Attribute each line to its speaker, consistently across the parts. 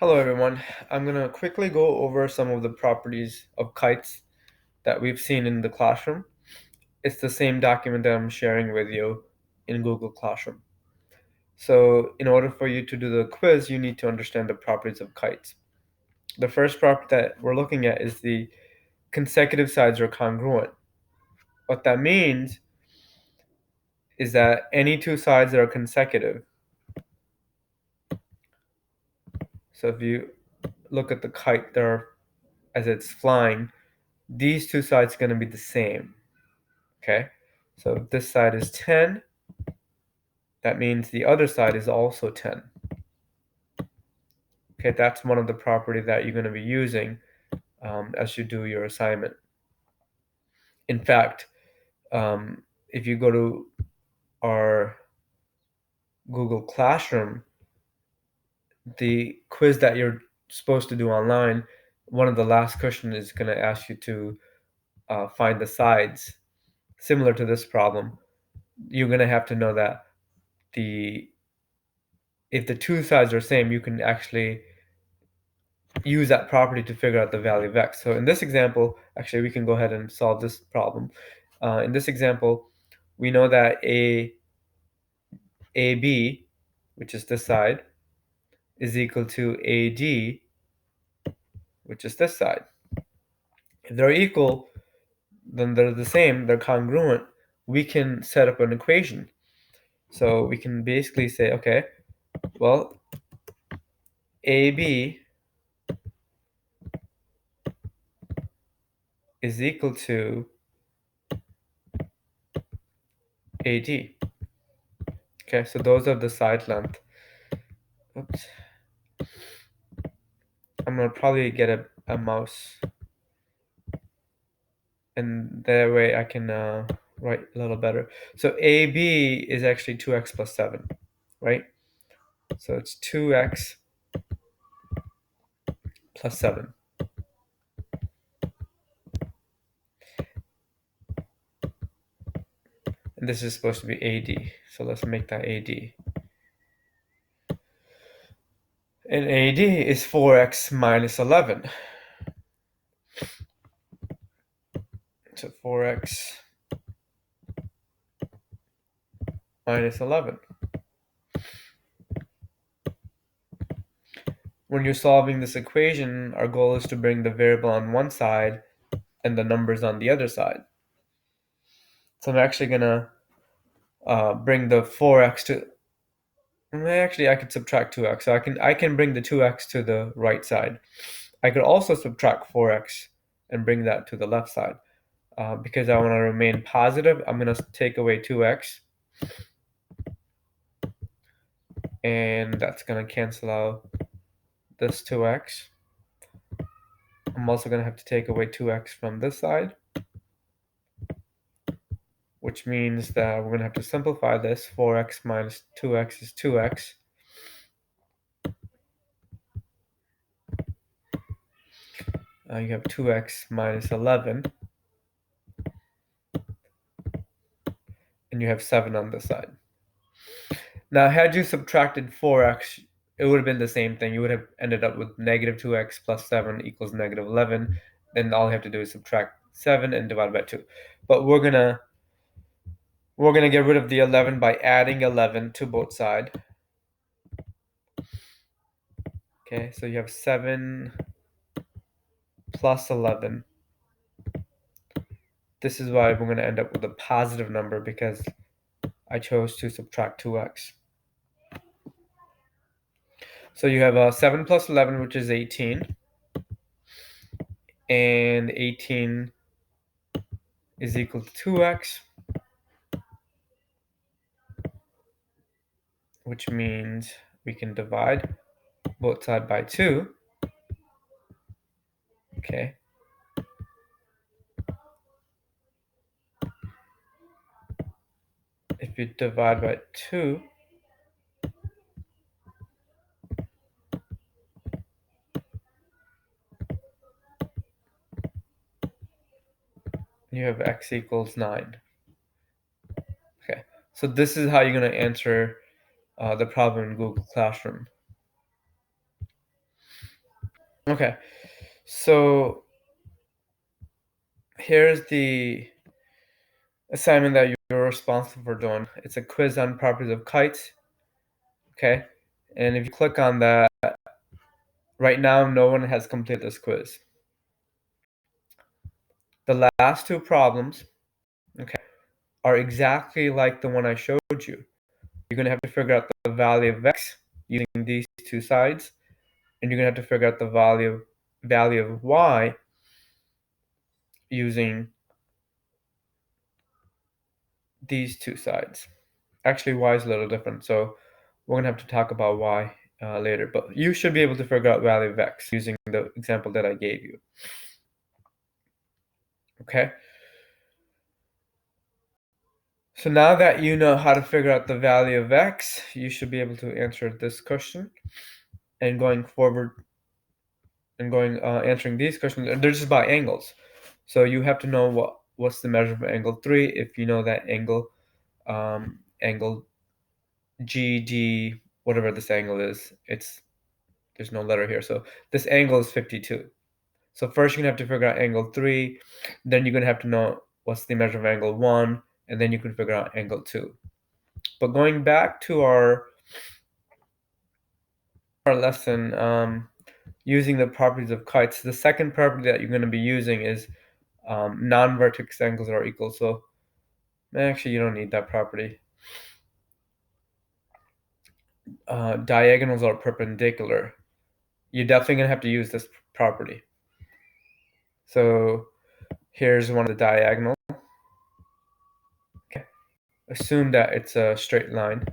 Speaker 1: Hello everyone. I'm going to quickly go over some of the properties of kites that we've seen in the classroom. It's the same document that I'm sharing with you in Google Classroom. So in order for you to do the quiz, you need to understand the properties of kites. The first property that we're looking at is the consecutive sides are congruent. What that means is that any two sides that are consecutive, so if you look at the kite there as it's flying, these two sides are going to be the same. Okay, so if this side is 10, that means the other side is also 10. Okay, that's one of the properties that you're going to be using as you do your assignment. In fact, if you go to our Google Classroom, the quiz that you're supposed to do online, one of the last questions is going to ask you to find the sides similar to this problem. You're going to have to know that if the two sides are same, you can actually use that property to figure out the value of x. So in this example, actually we can go ahead and solve this problem. In this example, we know that AB, which is this side, is equal to AD, which is this side. If they're equal, then they're the same, they're congruent. We can set up an equation. So we can basically say, okay, well, AB is equal to AD. Okay, so those are the side length. Oops. I'm gonna probably get a mouse, and that way I can write a little better. So AB is actually 2x plus 7, right? So it's 2x plus 7. And this is supposed to be AD. So let's make that AD. And AD is 4x minus 11. So 4x minus 11. When you're solving this equation, our goal is to bring the variable on one side and the numbers on the other side. So I'm actually going to bring the 4x to... Actually, I could subtract 2x. So I can bring the 2x to the right side. I could also subtract 4x and bring that to the left side. Because I want to remain positive, I'm going to take away 2x. And that's going to cancel out this 2x. I'm also going to have to take away 2x from this side, which means that we're going to have to simplify this. 4x minus 2x is 2x. You have 2x minus 11. And you have 7 on this side. Now, had you subtracted 4x, it would have been the same thing. You would have ended up with negative 2x plus 7 equals negative 11. Then all you have to do is subtract 7 and divide by 2. But we're gonna get rid of the 11 by adding 11 to both sides. Okay, so you have 7 plus 11. This is why we're going to end up with a positive number, because I chose to subtract 2x. So you have 7 plus 11, which is 18. And 18 is equal to 2x, which means we can divide both sides by 2. Okay. If you divide by 2, you have x equals 9. Okay, so this is how you're going to answer the problem in Google Classroom. Okay, so here's the assignment that you're responsible for doing. It's a quiz on properties of kites. Okay, and if you click on that, right now no one has completed this quiz. The last two problems, okay, are exactly like the one I showed you. You're going to have to figure out the value of x using these two sides, and you're going to have to figure out the value of y using these two sides. Actually, y is a little different, so we're going to have to talk about y later, but you should be able to figure out value of x using the example that I gave you. Okay? So now that you know how to figure out the value of x, you should be able to answer this question. And going forward and going answering these questions, they're just about angles. So you have to know what's the measure of angle 3 if you know that angle GD, whatever this angle is. There's no letter here. So this angle is 52. So first you're gonna have to figure out angle 3, then you're gonna have to know what's the measure of angle 1, and then you can figure out angle 2. But going back to our lesson, using the properties of kites, the second property that you're going to be using is non-vertex angles are equal. So actually, you don't need that property. Diagonals are perpendicular. You're definitely going to have to use this property. So here's one of the diagonal. Okay. Assume that it's a straight line.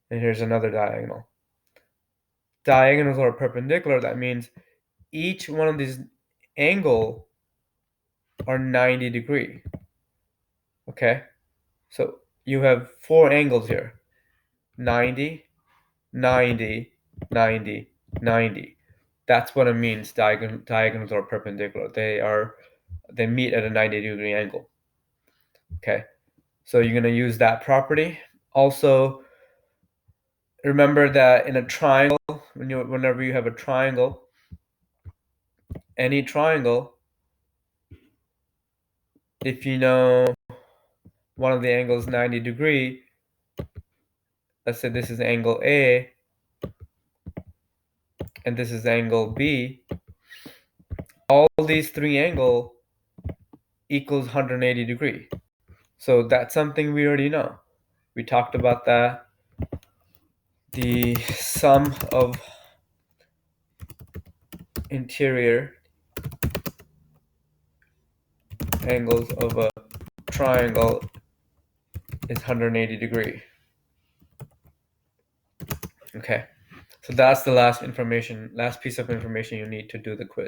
Speaker 1: And here's another diagonal. Diagonals are perpendicular. That means each one of these angle are 90 degree. Okay. So you have 4 angles here. 90, 90, 90, 90. That's what it means diagonals are perpendicular. They meet at a 90-degree angle. Okay, so you're going to use that property. Also, remember that in a triangle, whenever you have a triangle, any triangle, if you know one of the angles 90 degree, let's say this is angle A and this is angle B, all these three angles equals 180 degree. So that's something we already know. We talked about that. The sum of interior angles of a triangle is 180 degree. Okay, so that's the last piece of information you need to do the quiz.